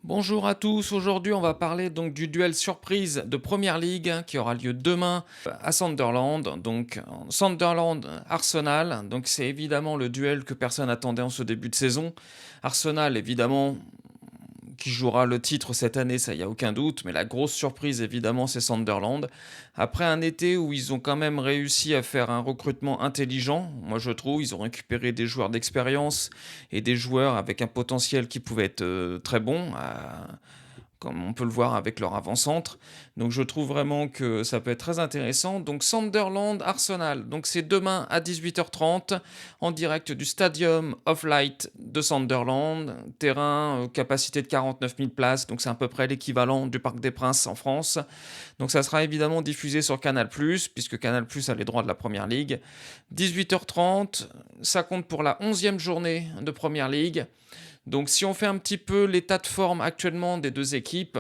Bonjour à tous, aujourd'hui on va parler donc du duel surprise de Première Ligue qui aura lieu demain à Sunderland, donc Sunderland-Arsenal, donc c'est évidemment le duel que personne attendait en ce début de saison. Arsenal évidemment qui jouera le titre cette année, ça y a aucun doute, mais la grosse surprise évidemment c'est Sunderland. Après un été où ils ont quand même réussi à faire un recrutement intelligent, moi je trouve, ils ont récupéré des joueurs d'expérience et des joueurs avec un potentiel qui pouvait être très bon, comme on peut le voir avec leur avant-centre. Donc je trouve vraiment que ça peut être très intéressant. Donc Sunderland Arsenal, donc c'est demain à 18h30 en direct du Stadium of Light de Sunderland, terrain capacité de 49 000 places, donc c'est à peu près l'équivalent du Parc des Princes en France. Donc ça sera évidemment diffusé sur Canal+, puisque Canal+ a les droits de la Première Ligue. 18h30, ça compte pour la 11e journée de Première Ligue. Donc si on fait un petit peu l'état de forme actuellement des deux équipes,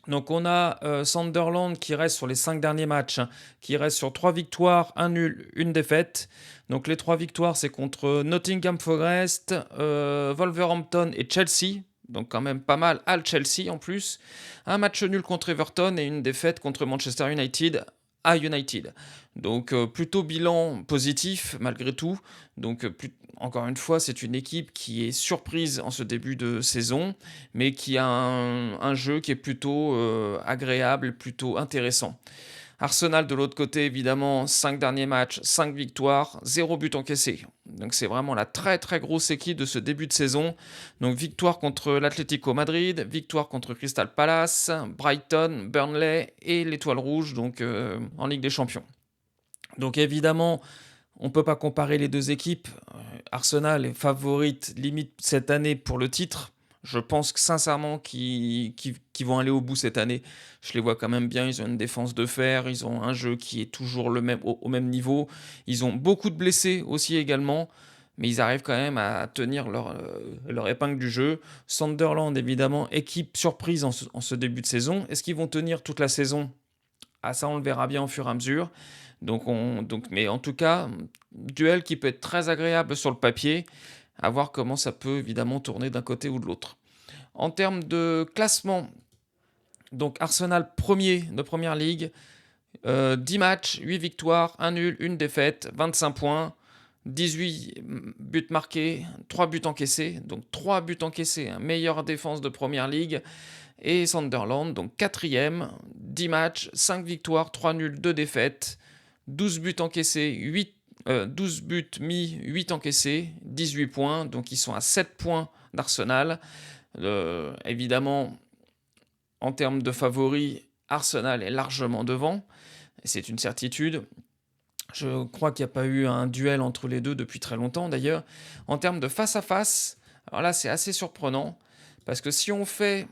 donc on a Sunderland qui reste sur les 5 derniers matchs, qui reste sur 3 victoires, 1 nul, une défaite. Donc les 3 victoires, c'est contre Nottingham Forest, Wolverhampton et Chelsea. Donc quand même pas mal à Chelsea en plus. Un match nul contre Everton et une défaite contre Manchester United à United. Donc plutôt bilan positif malgré tout. Donc encore une fois, c'est une équipe qui est surprise en ce début de saison, mais qui a un jeu qui est plutôt agréable, plutôt intéressant. Arsenal de l'autre côté, évidemment, 5 derniers matchs, 5 victoires, 0 but encaissé. Donc c'est vraiment la très très grosse équipe de ce début de saison. Donc victoire contre l'Atlético Madrid, victoire contre Crystal Palace, Brighton, Burnley et l'Étoile Rouge donc en Ligue des Champions. Donc évidemment, on ne peut pas comparer les deux équipes. Arsenal est favorite limite cette année pour le titre. Je pense que sincèrement qu'ils vont aller au bout cette année. Je les vois quand même bien. Ils ont une défense de fer. Ils ont un jeu qui est toujours le même, au même niveau. Ils ont beaucoup de blessés aussi également. Mais ils arrivent quand même à tenir leur épingle du jeu. Sunderland, évidemment, équipe surprise en ce début de saison. Est-ce qu'ils vont tenir toute la saison? Ah, ça, on le verra bien au fur et à mesure. Mais en tout cas, duel qui peut être très agréable sur le papier, à voir comment ça peut évidemment tourner d'un côté ou de l'autre. En termes de classement, donc Arsenal premier de Première Ligue, 10 matchs, 8 victoires, 1 nul, 1 défaite, 25 points, 18 buts marqués, 3 buts encaissés, donc 3 buts encaissés, hein, meilleure défense de Première Ligue. Et Sunderland, donc quatrième, 10 matchs, 5 victoires, 3 nuls, 2 défaites, 12 buts encaissés, 12 buts mis, 8 encaissés, 18 points, donc ils sont à 7 points d'Arsenal. Évidemment, en termes de favoris, Arsenal est largement devant, c'est une certitude. Je crois qu'il n'y a pas eu un duel entre les deux depuis très longtemps d'ailleurs. En termes de face-à-face, alors là c'est assez surprenant, parce que si on fait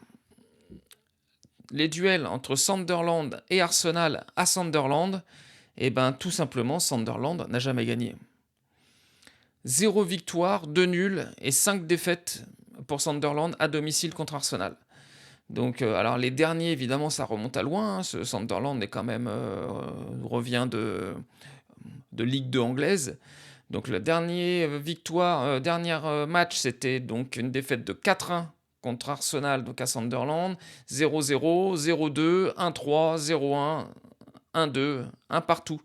les duels entre Sunderland et Arsenal à Sunderland, et ben tout simplement Sunderland n'a jamais gagné. 0 victoire, 2 nuls et 5 défaites pour Sunderland à domicile contre Arsenal. Donc alors les derniers évidemment ça remonte à loin, hein. Ce Sunderland est quand même revient de Ligue 2 anglaise. Donc le dernier match c'était donc une défaite de 4-1 contre Arsenal, donc à Sunderland, 0-0, 0-2, 1-3, 0-1, 1-2, un partout.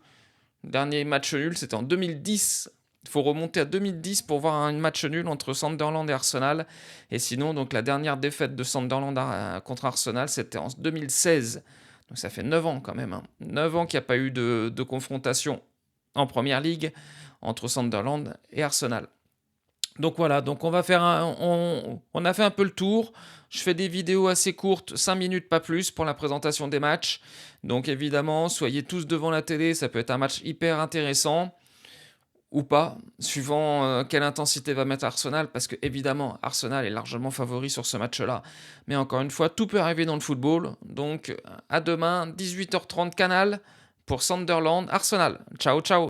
Le dernier match nul, c'était en 2010. Il faut remonter à 2010 pour voir un match nul entre Sunderland et Arsenal. Et sinon, donc la dernière défaite de Sunderland contre Arsenal, c'était en 2016. Donc ça fait 9 ans quand même, hein. 9 ans qu'il n'y a pas eu de confrontation en Première Ligue entre Sunderland et Arsenal. Donc voilà, donc on a fait un peu le tour. Je fais des vidéos assez courtes, 5 minutes pas plus pour la présentation des matchs. Donc évidemment, soyez tous devant la télé, ça peut être un match hyper intéressant ou pas, suivant quelle intensité va mettre Arsenal, parce que évidemment Arsenal est largement favori sur ce match-là. Mais encore une fois, tout peut arriver dans le football. Donc à demain, 18h30 Canal pour Sunderland Arsenal. Ciao ciao.